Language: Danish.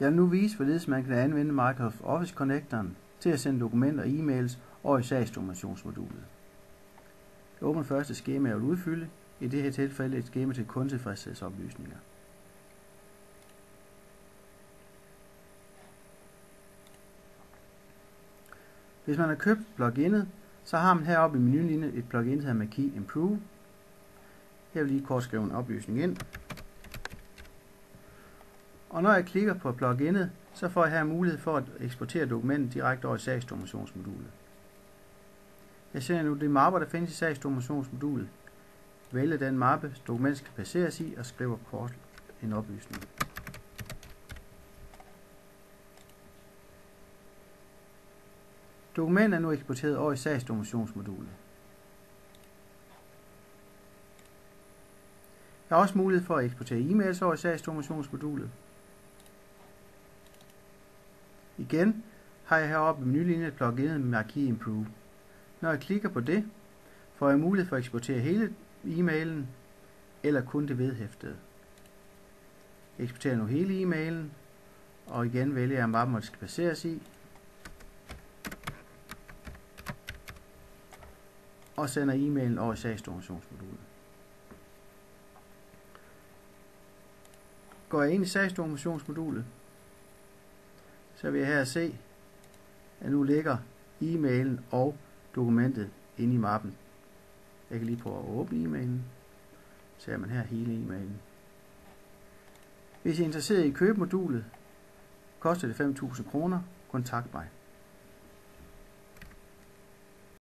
Jeg vil nu vise, hvorledes man kan anvende Microsoft Office Connectoren til at sende dokumenter og e-mails over i sagsdokumentationsmodulet. Jeg åbner først et skema, jeg vil udfylde, i det her tilfælde et skema til kundetilfredshedsoplysninger. Hvis man har købt pluginet, så har man heroppe i menulinjen et plugin, der hedder Marquee Improve. Jeg vil lige kort skrive en oplysning ind. Og når jeg klikker på pluginet, så får jeg her mulighed for at eksportere dokumentet direkte over i sagsdokumentationsmodulet. Jeg sender nu de mapper, der findes i sagsdokumentationsmodulet. Vælger den mappe, dokumentet skal placeres i, og skriver kort en oplysning. Dokumentet er nu eksporteret over i sagsdokumentationsmodulet. Jeg har også mulighed for at eksportere e-mails over i sagsdokumentationsmodulet. Igen har jeg heroppe i menulinjen pluginet Marquee Improve. Når jeg klikker på det, får jeg mulighed for at eksportere hele e-mailen eller kun det vedhæftede. Jeg eksporterer nu hele e-mailen, og igen vælger jeg mappen, hvor det skal placeres i, og sender e-mailen over i sagsdokumentationsmodulet. Går jeg ind i sagsdokumentationsmodulet, så vil jeg her se, at nu ligger e-mailen og dokumentet inde i mappen. Jeg kan lige prøve at åbne e-mailen. Så ser man her hele e-mailen. Hvis I er interesseret i at købe modulet, koster det 5.000 kroner. Kontakt mig.